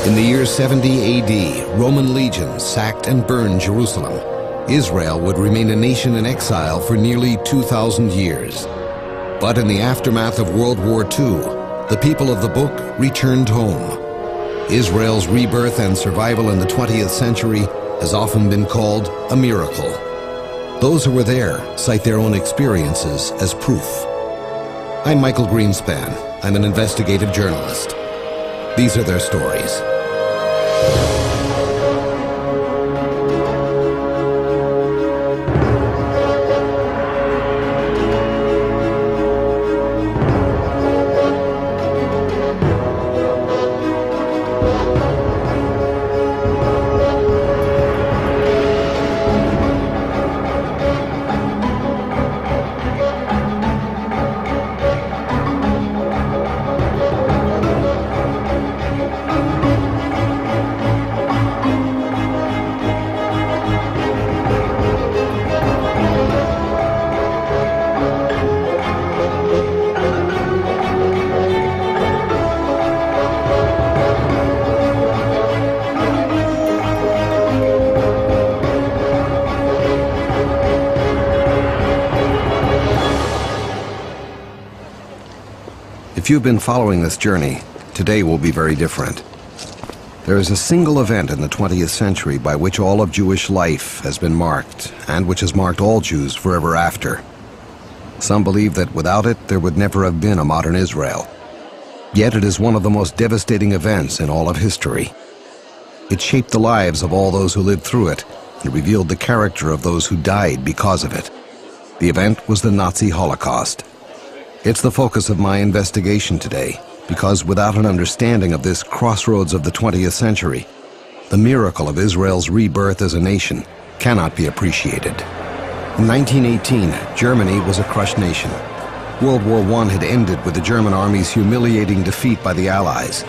In the year 70 AD, Roman legions sacked and burned Jerusalem. Israel would remain a nation in exile for nearly 2,000 years. But in the aftermath of World War II, the people of the book returned home. Israel's rebirth and survival in the 20th century has often been called a miracle. Those who were there cite their own experiences as proof. I'm Michael Greenspan. I'm an investigative journalist. These are their stories. If you've been following this journey, today will be very different. There is a single event in the 20th century by which all of Jewish life has been marked, and which has marked all Jews forever after. Some believe that without it, there would never have been a modern Israel. Yet it is one of the most devastating events in all of history. It shaped the lives of all those who lived through it, and revealed the character of those who died because of it. The event was the Nazi Holocaust. It's the focus of my investigation today, because without an understanding of this crossroads of the 20th century, the miracle of Israel's rebirth as a nation cannot be appreciated. In 1918, Germany was a crushed nation. World War I had ended with the German army's humiliating defeat by the Allies.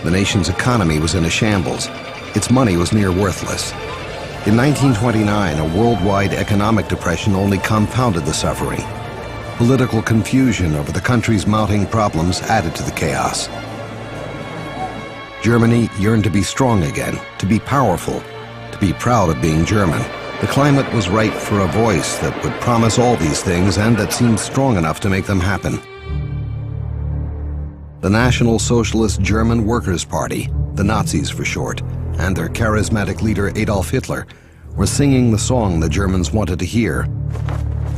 The nation's economy was in a shambles. Its money was near worthless. In 1929, a worldwide economic depression only compounded the suffering. Political confusion over the country's mounting problems added to the chaos. Germany yearned to be strong again, to be powerful, to be proud of being German. The climate was ripe for a voice that would promise all these things and that seemed strong enough to make them happen. The National Socialist German Workers' Party, the Nazis for short, and their charismatic leader Adolf Hitler were singing the song the Germans wanted to hear.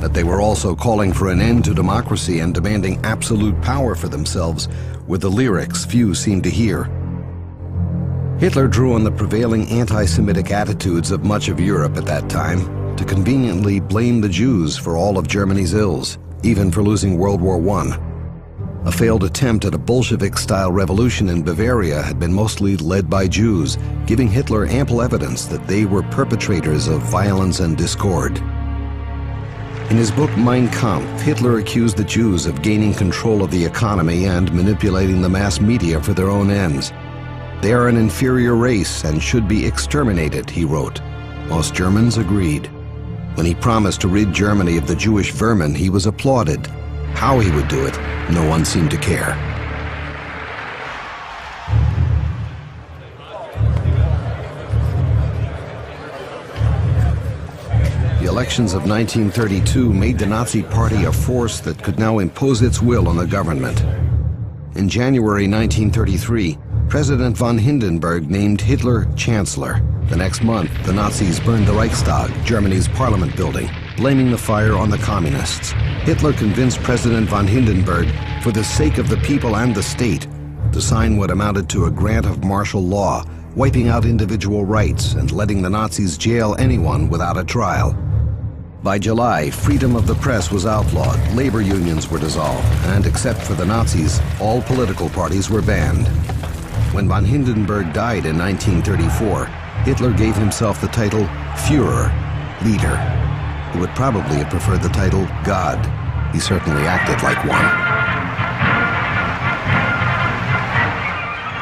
That they were also calling for an end to democracy and demanding absolute power for themselves were the lyrics few seemed to hear. Hitler drew on the prevailing anti-Semitic attitudes of much of Europe at that time to conveniently blame the Jews for all of Germany's ills, even for losing World War I. A failed attempt at a Bolshevik-style revolution in Bavaria had been mostly led by Jews, giving Hitler ample evidence that they were perpetrators of violence and discord. In his book Mein Kampf, Hitler accused the Jews of gaining control of the economy and manipulating the mass media for their own ends. They are an inferior race and should be exterminated, he wrote. Most Germans agreed. When he promised to rid Germany of the Jewish vermin, he was applauded. How he would do it, no one seemed to care. The elections of 1932 made the Nazi Party a force that could now impose its will on the government. In January 1933, President von Hindenburg named Hitler Chancellor. The next month, the Nazis burned the Reichstag, Germany's parliament building, blaming the fire on the communists. Hitler convinced President von Hindenburg, for the sake of the people and the state, to sign what amounted to a grant of martial law, wiping out individual rights and letting the Nazis jail anyone without a trial. By July, freedom of the press was outlawed, labor unions were dissolved, and except for the Nazis, all political parties were banned. When von Hindenburg died in 1934, Hitler gave himself the title Führer, leader. He would probably have preferred the title God. He certainly acted like one.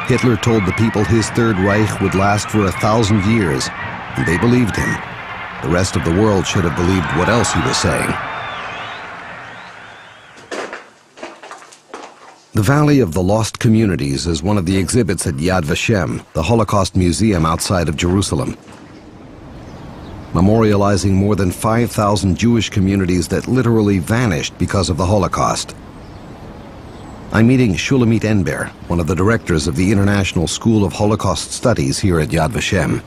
Hitler told the people his Third Reich would last for 1,000 years, and they believed him. The rest of the world should have believed what else he was saying. The Valley of the Lost Communities is one of the exhibits at Yad Vashem, the Holocaust Museum outside of Jerusalem, memorializing more than 5,000 Jewish communities that literally vanished because of the Holocaust. I'm meeting Shulamit Enber, one of the directors of the International School of Holocaust Studies here at Yad Vashem.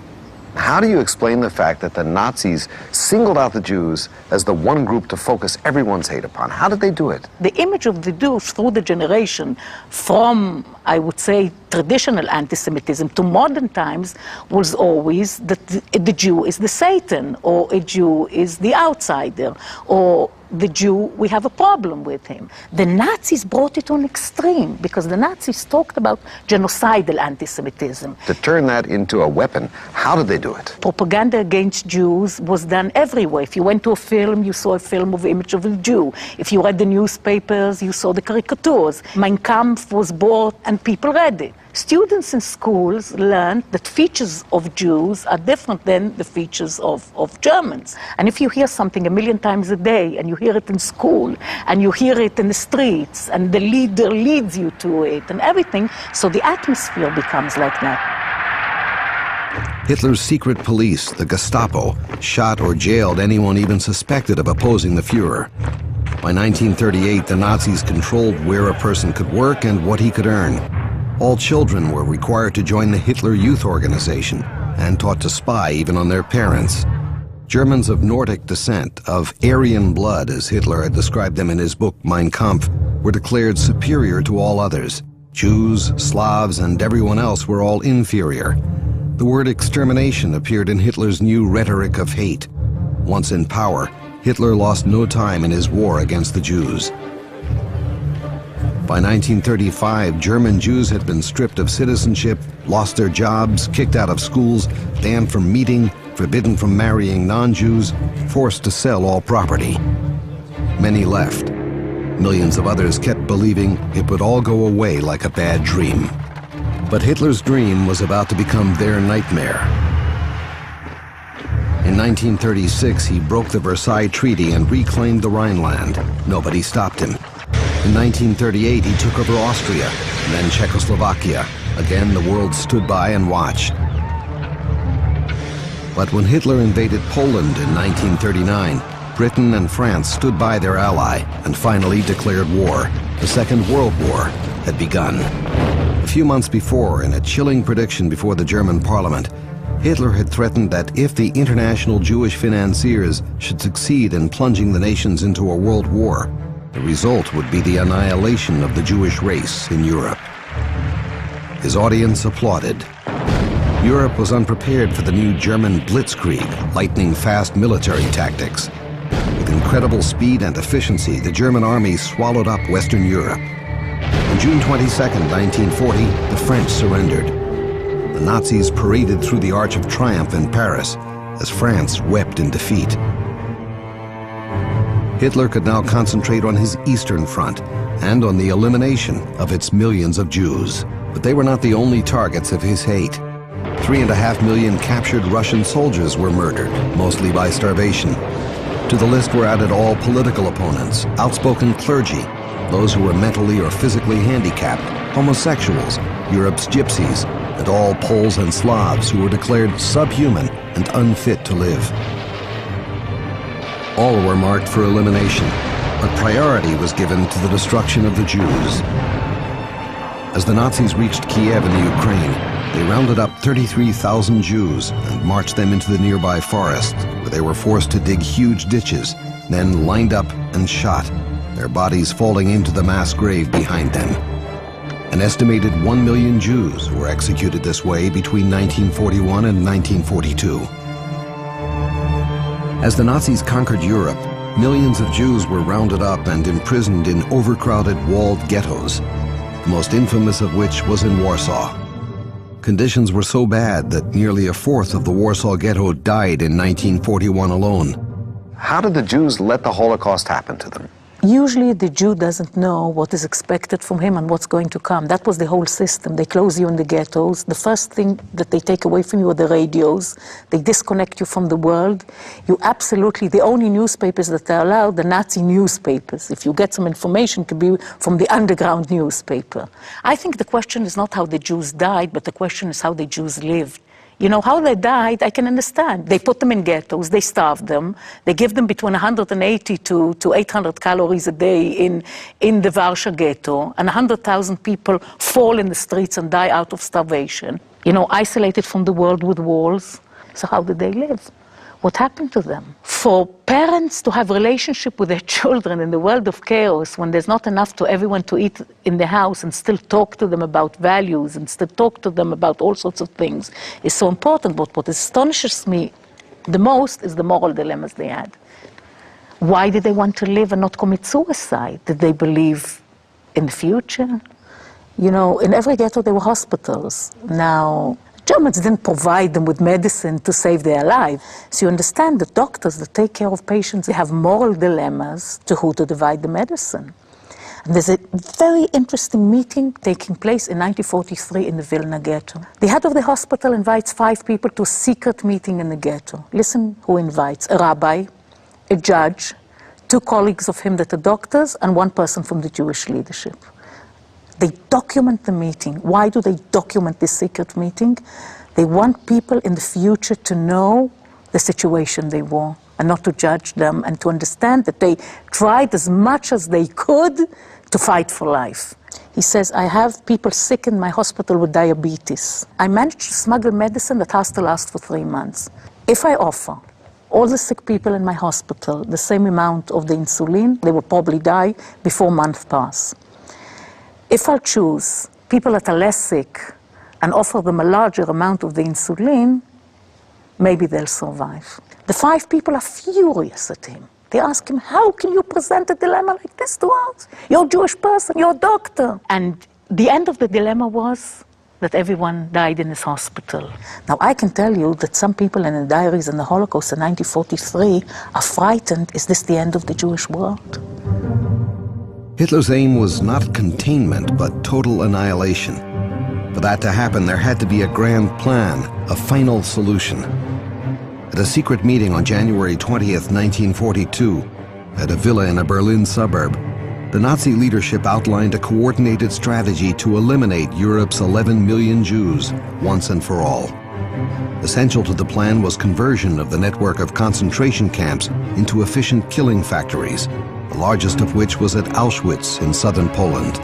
How do you explain the fact that the Nazis singled out the Jews as the one group to focus everyone's hate upon? How did they do it? The image of the Jews through the generation, from, I would say, traditional anti-Semitism to modern times, was always that the Jew is the Satan, or a Jew is the outsider, or the Jew, we have a problem with him. The Nazis brought it on extreme because the Nazis talked about genocidal anti-Semitism. To turn that into a weapon, how did they do it? Propaganda against Jews was done everywhere. If you went to a film, you saw a film of the image of a Jew. If you read the newspapers, you saw the caricatures. Mein Kampf was bought and people read it. Students in schools learned that features of Jews are different than the features of Germans. And if you hear something 1,000,000 times a day, and you hear it in school, and you hear it in the streets, and the leader leads you to it, and everything, so the atmosphere becomes like that. Hitler's secret police, the Gestapo, shot or jailed anyone even suspected of opposing the Führer. By 1938, the Nazis controlled where a person could work and what he could earn. All children were required to join the Hitler Youth Organization and taught to spy even on their parents. Germans of Nordic descent, of Aryan blood, as Hitler had described them in his book Mein Kampf, were declared superior to all others. Jews, Slavs, and everyone else were all inferior. The word extermination appeared in Hitler's new rhetoric of hate. Once in power, Hitler lost no time in his war against the Jews. By 1935, German Jews had been stripped of citizenship, lost their jobs, kicked out of schools, banned from meeting, forbidden from marrying non-Jews, forced to sell all property. Many left. Millions of others kept believing it would all go away like a bad dream. But Hitler's dream was about to become their nightmare. In 1936, he broke the Versailles Treaty and reclaimed the Rhineland. Nobody stopped him. In 1938, he took over Austria, and then Czechoslovakia. Again, the world stood by and watched. But when Hitler invaded Poland in 1939, Britain and France stood by their ally and finally declared war. The Second World War had begun. A few months before, in a chilling prediction before the German parliament, Hitler had threatened that if the international Jewish financiers should succeed in plunging the nations into a world war, the result would be the annihilation of the Jewish race in Europe. His audience applauded. Europe was unprepared for the new German blitzkrieg, lightning-fast military tactics. With incredible speed and efficiency, the German army swallowed up Western Europe. On June 22, 1940, the French surrendered. The Nazis paraded through the Arch of Triumph in Paris as France wept in defeat. Hitler could now concentrate on his Eastern Front and on the elimination of its millions of Jews. But they were not the only targets of his hate. 3.5 million captured Russian soldiers were murdered, mostly by starvation. To the list were added all political opponents, outspoken clergy, those who were mentally or physically handicapped, homosexuals, Europe's gypsies, and all Poles and Slavs who were declared subhuman and unfit to live. All were marked for elimination, but priority was given to the destruction of the Jews. As the Nazis reached Kiev in the Ukraine, they rounded up 33,000 Jews and marched them into the nearby forest, where they were forced to dig huge ditches, then lined up and shot, their bodies falling into the mass grave behind them. An estimated 1 million Jews were executed this way between 1941 and 1942. As the Nazis conquered Europe, millions of Jews were rounded up and imprisoned in overcrowded walled ghettos, the most infamous of which was in Warsaw. Conditions were so bad that nearly a fourth of the Warsaw Ghetto died in 1941 alone. How did the Jews let the Holocaust happen to them? Usually the Jew doesn't know what is expected from him and what's going to come. That was the whole system. They close you in the ghettos. The first thing that they take away from you are the radios. They disconnect you from the world. You absolutely, the only newspapers that are allowed, the Nazi newspapers. If you get some information, it could be from the underground newspaper. I think the question is not how the Jews died, but the question is how the Jews lived. You know, how they died, I can understand. They put them in ghettos, they starve them, they give them between 180 to 800 calories a day in the Warsaw ghetto, and 100,000 people fall in the streets and die out of starvation. You know, isolated from the world with walls. So how did they live? What happened to them? For parents to have a relationship with their children in the world of chaos, when there's not enough to everyone to eat in the house, and still talk to them about values and still talk to them about all sorts of things, is so important. But what astonishes me the most is the moral dilemmas they had. Why did they want to live and not commit suicide? Did they believe in the future? You know, in every ghetto there were hospitals. Now, Germans didn't provide them with medicine to save their life. So you understand that doctors that take care of patients, they have moral dilemmas to who to divide the medicine. And there's a very interesting meeting taking place in 1943 in the Vilna ghetto. The head of the hospital invites 5 people to a secret meeting in the ghetto. Listen who invites: a rabbi, a judge, 2 colleagues of him that are doctors, and 1 person from the Jewish leadership. They document the meeting. Why do they document this secret meeting? They want people in the future to know the situation they were and not to judge them, and to understand that they tried as much as they could to fight for life. He says, I have people sick in my hospital with diabetes. I managed to smuggle medicine that has to last for 3 months. If I offer all the sick people in my hospital the same amount of the insulin, they will probably die before a month pass. If I choose people that are less sick and offer them a larger amount of the insulin, maybe they'll survive. The 5 people are furious at him. They ask him, how can you present a dilemma like this to us? You're a Jewish person, you're a doctor. And the end of the dilemma was that everyone died in his hospital. Now, I can tell you that some people in the diaries in the Holocaust in 1943 are frightened. Is this the end of the Jewish world? Hitler's aim was not containment, but total annihilation. For that to happen, there had to be a grand plan, a final solution. At a secret meeting on January 20th, 1942, at a villa in a Berlin suburb, the Nazi leadership outlined a coordinated strategy to eliminate Europe's 11 million Jews once and for all. Essential to the plan was conversion of the network of concentration camps into efficient killing factories, the largest of which was at Auschwitz in southern Poland.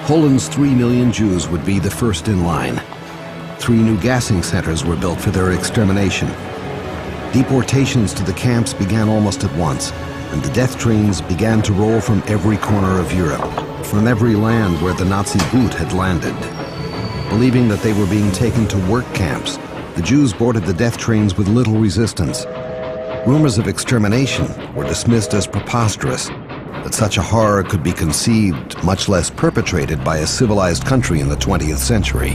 Poland's 3 million Jews would be the first in line. 3 new gassing centers were built for their extermination. Deportations to the camps began almost at once, and the death trains began to roll from every corner of Europe, from every land where the Nazi boot had landed. Believing that they were being taken to work camps, the Jews boarded the death trains with little resistance. Rumors of extermination were dismissed as preposterous. That such a horror could be conceived, much less perpetrated by a civilized country in the 20th century.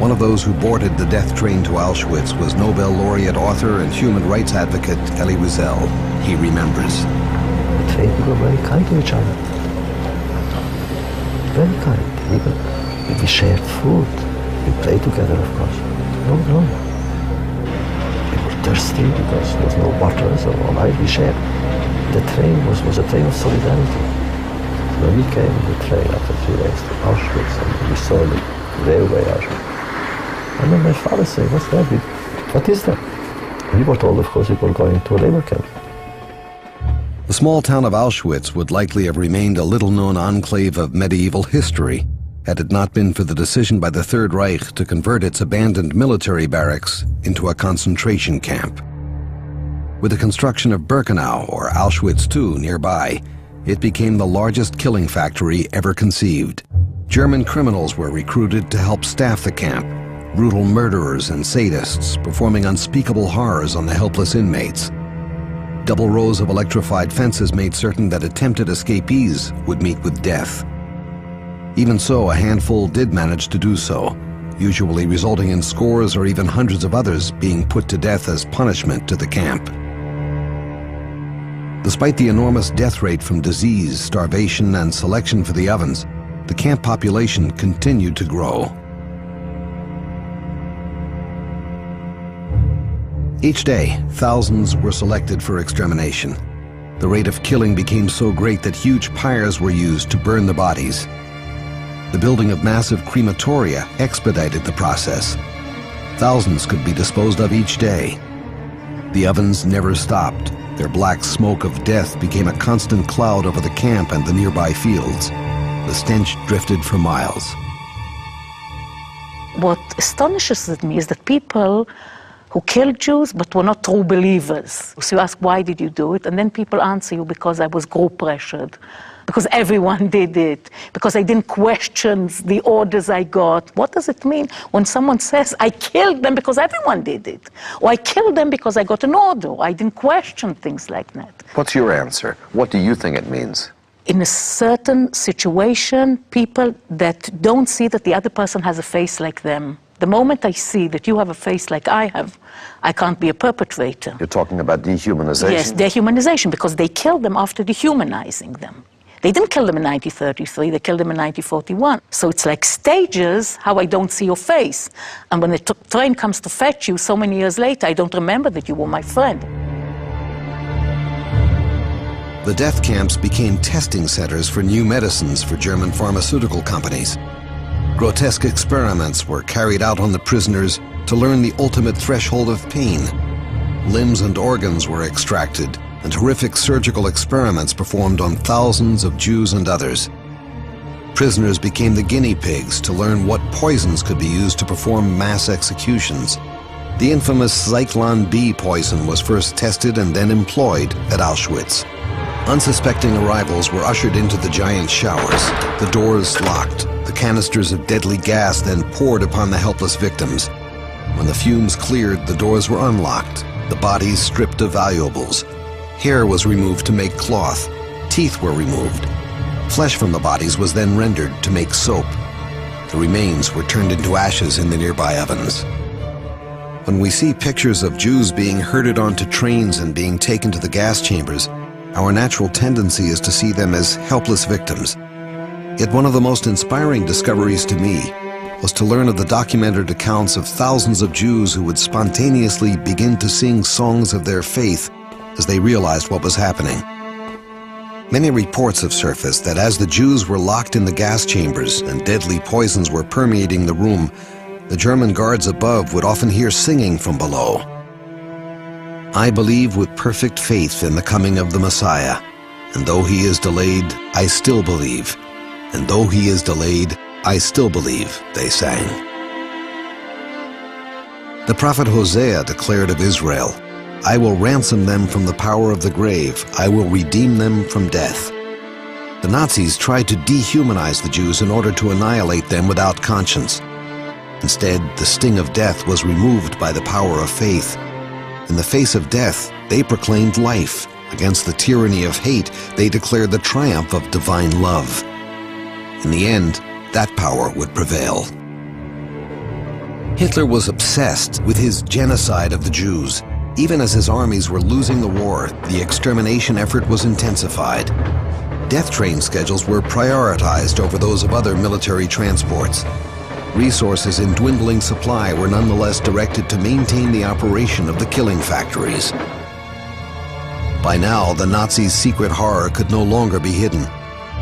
One of those who boarded the death train to Auschwitz was Nobel laureate author and human rights advocate Elie Wiesel. He remembers. The train were very kind to each other. Very kind. Even if we shared food, we played together, of course. No. We were thirsty because there was no water, so all right, we shared. The train was a train of solidarity. When we came in the train after 3 days to Auschwitz, and we saw the railway Auschwitz, and then my father said, what's that? What is that? We were told, of course, we were going to a labor camp. The small town of Auschwitz would likely have remained a little-known enclave of medieval history had it not been for the decision by the Third Reich to convert its abandoned military barracks into a concentration camp. With the construction of Birkenau, or Auschwitz II, nearby, it became the largest killing factory ever conceived. German criminals were recruited to help staff the camp, brutal murderers and sadists performing unspeakable horrors on the helpless inmates. Double rows of electrified fences made certain that attempted escapees would meet with death. Even so, a handful did manage to do so, usually resulting in scores or even hundreds of others being put to death as punishment to the camp. Despite the enormous death rate from disease, starvation, and selection for the ovens, the camp population continued to grow. Each day, thousands were selected for extermination. The rate of killing became so great that huge pyres were used to burn the bodies. The building of massive crematoria expedited the process. Thousands could be disposed of each day. The ovens never stopped. Their black smoke of death became a constant cloud over the camp and the nearby fields. The stench drifted for miles. What astonishes me is that people who killed Jews but were not true believers. So you ask, why did you do it? And then people answer you, because I was group pressured, because everyone did it, because I didn't question the orders I got. What does it mean when someone says, I killed them because everyone did it? Or I killed them because I got an order. I didn't question things like that. What's your answer? What do you think it means? In a certain situation, people that don't see that the other person has a face like them. The moment I see that you have a face like I have, I can't be a perpetrator. You're talking about dehumanization? Yes, dehumanization, because they killed them after dehumanizing them. They didn't kill them in 1933, they killed them in 1941. So it's like stages, how I don't see your face. And when the train comes to fetch you so many years later, I don't remember that you were my friend. The death camps became testing centers for new medicines for German pharmaceutical companies. Grotesque experiments were carried out on the prisoners to learn the ultimate threshold of pain. Limbs and organs were extracted, and horrific surgical experiments performed on thousands of Jews and others. Prisoners became the guinea pigs to learn what poisons could be used to perform mass executions. The infamous Zyklon B poison was first tested and then employed at Auschwitz. Unsuspecting arrivals were ushered into the giant showers, the doors locked, the canisters of deadly gas then poured upon the helpless victims. When the fumes cleared, the doors were unlocked, the bodies stripped of valuables. Hair was removed to make cloth, teeth were removed. Flesh from the bodies was then rendered to make soap. The remains were turned into ashes in the nearby ovens. When we see pictures of Jews being herded onto trains and being taken to the gas chambers, our natural tendency is to see them as helpless victims. Yet one of the most inspiring discoveries to me was to learn of the documented accounts of thousands of Jews who would spontaneously begin to sing songs of their faith as they realized what was happening. Many reports have surfaced that as the Jews were locked in the gas chambers and deadly poisons were permeating the room, the German guards above would often hear singing from below. I believe with perfect faith in the coming of the Messiah, and though he is delayed, I still believe. And though he is delayed, I still believe, they sang. The prophet Hosea declared of Israel, I will ransom them from the power of the grave, I will redeem them from death. The Nazis tried to dehumanize the Jews in order to annihilate them without conscience. Instead, the sting of death was removed by the power of faith. In the face of death, they proclaimed life. Against the tyranny of hate, they declared the triumph of divine love. In the end, that power would prevail. Hitler was obsessed with his genocide of the Jews. Even as his armies were losing the war, the extermination effort was intensified. Death train schedules were prioritized over those of other military transports. Resources in dwindling supply were nonetheless directed to maintain the operation of the killing factories. By now, the Nazis' secret horror could no longer be hidden.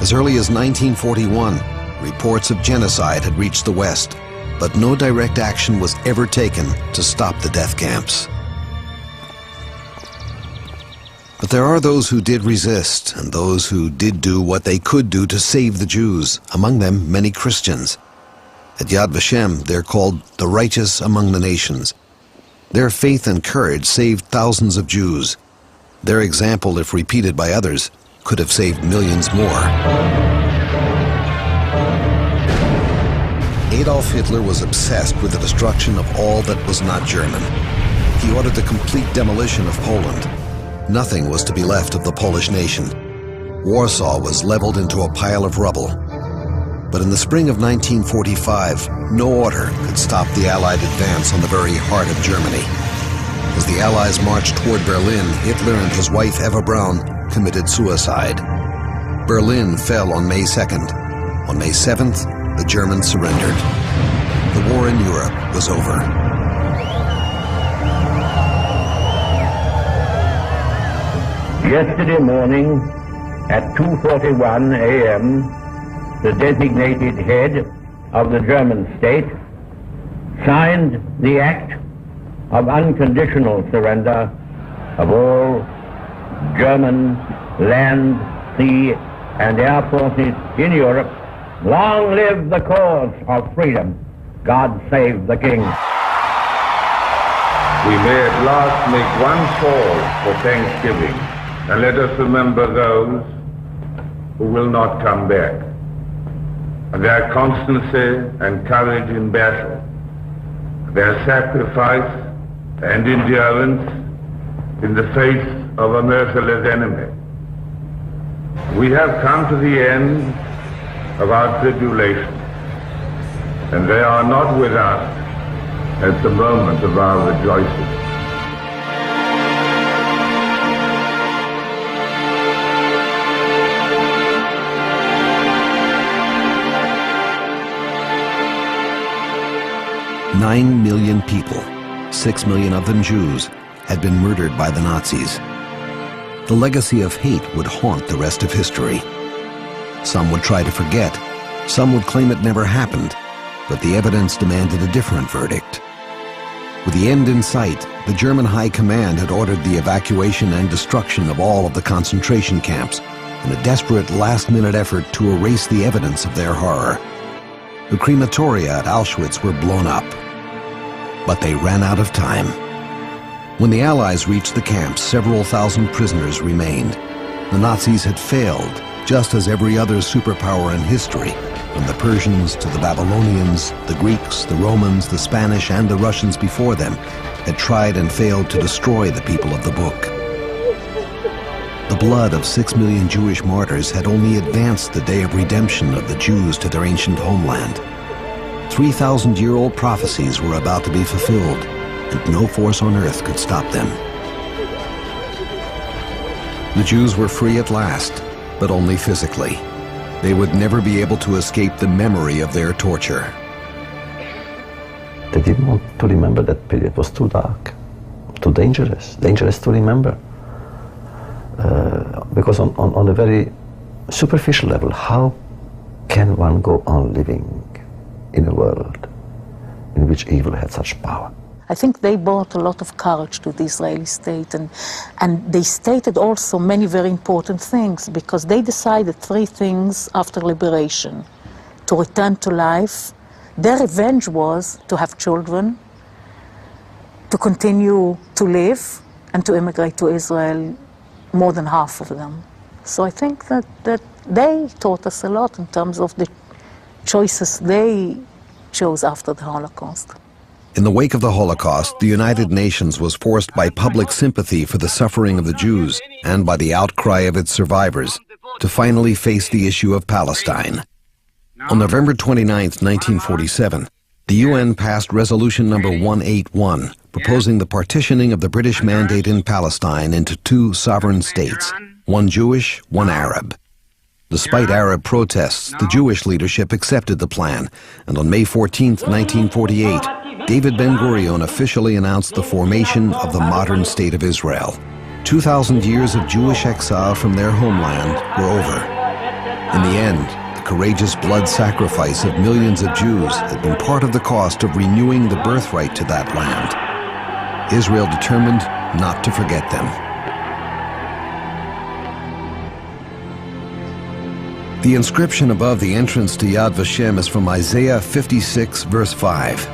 As early as 1941, reports of genocide had reached the West, but no direct action was ever taken to stop the death camps. But there are those who did resist, and those who did do what they could do to save the Jews, among them many Christians. At Yad Vashem, they're called the righteous among the nations. Their faith and courage saved thousands of Jews. Their example, if repeated by others, could have saved millions more. Adolf Hitler was obsessed with the destruction of all that was not German. He ordered the complete demolition of Poland. Nothing was to be left of the Polish nation. Warsaw was leveled into a pile of rubble. But in the spring of 1945, no order could stop the Allied advance on the very heart of Germany. As the Allies marched toward Berlin, Hitler and his wife Eva Braun committed suicide. Berlin fell on May 2nd. On May 7th, the Germans surrendered. The war in Europe was over. Yesterday morning at 2:41 a.m., the designated head of the German state signed the act of unconditional surrender of all German land, sea, and air forces in Europe. Long live the cause of freedom. God save the King. We may at last make one pause for Thanksgiving, and let us remember those who will not come back, and their constancy and courage in battle, their sacrifice and endurance in the face of a merciless enemy. We have come to the end of our tribulation, and they are not with us at the moment of our rejoicing. Nine million people, 6 million of them Jews, had been murdered by the Nazis. The legacy of hate would haunt the rest of history. Some would try to forget, some would claim it never happened, but the evidence demanded a different verdict. With the end in sight, the German High Command had ordered the evacuation and destruction of all of the concentration camps in a desperate last-minute effort to erase the evidence of their horror. The crematoria at Auschwitz were blown up, but they ran out of time. When the Allies reached the camps, several thousand prisoners remained. The Nazis had failed, just as every other superpower in history, from the Persians to the Babylonians, the Greeks, the Romans, the Spanish, and the Russians before them, had tried and failed to destroy the people of the book. The blood of 6 million Jewish martyrs had only advanced the day of redemption of the Jews to their ancient homeland. 3,000-year-old prophecies were about to be fulfilled, and no force on earth could stop them. The Jews were free at last, but only physically. They would never be able to escape the memory of their torture. They didn't want to remember that period. It was too dark, too dangerous to remember. Because on a very superficial level, how can one go on living in a world in which evil had such power? I think they brought a lot of courage to the Israeli state, and they stated also many very important things, because they decided 3 things after liberation: to return to life, their revenge was to have children, to continue to live, and to immigrate to Israel, more than half of them. So I think that they taught us a lot in terms of the choices they chose after the Holocaust. In the wake of the Holocaust, the United Nations was forced by public sympathy for the suffering of the Jews and by the outcry of its survivors to finally face the issue of Palestine. On November 29, 1947, the UN passed Resolution number 181, proposing the partitioning of the British Mandate in Palestine into 2 sovereign states, one Jewish, one Arab. Despite Arab protests, the Jewish leadership accepted the plan, and on May 14, 1948, David Ben-Gurion officially announced the formation of the modern state of Israel. 2,000 years of Jewish exile from their homeland were over. In the end, the courageous blood sacrifice of millions of Jews had been part of the cost of renewing the birthright to that land. Israel determined not to forget them. The inscription above the entrance to Yad Vashem is from Isaiah 56, verse 5.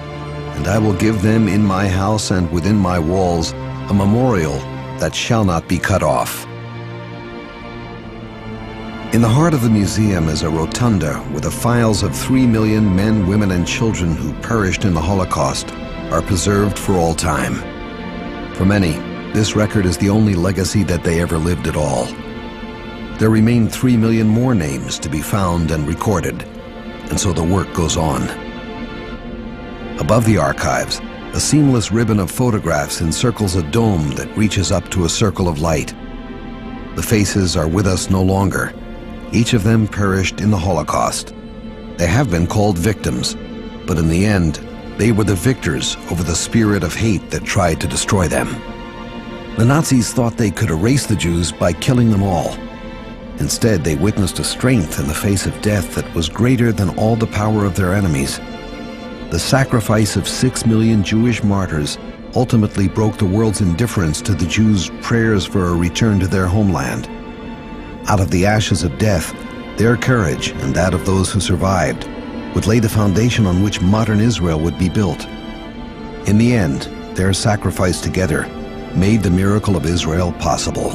And I will give them in my house and within my walls a memorial that shall not be cut off. In the heart of the museum is a rotunda where the files of 3 million men, women, and children who perished in the Holocaust are preserved for all time. For many, this record is the only legacy that they ever lived at all. There remain 3 million more names to be found and recorded, and so the work goes on. Above the archives, a seamless ribbon of photographs encircles a dome that reaches up to a circle of light. The faces are with us no longer. Each of them perished in the Holocaust. They have been called victims, but in the end, they were the victors over the spirit of hate that tried to destroy them. The Nazis thought they could erase the Jews by killing them all. Instead, they witnessed a strength in the face of death that was greater than all the power of their enemies. The sacrifice of 6 million Jewish martyrs ultimately broke the world's indifference to the Jews' prayers for a return to their homeland. Out of the ashes of death, their courage and that of those who survived would lay the foundation on which modern Israel would be built. In the end, their sacrifice together made the miracle of Israel possible.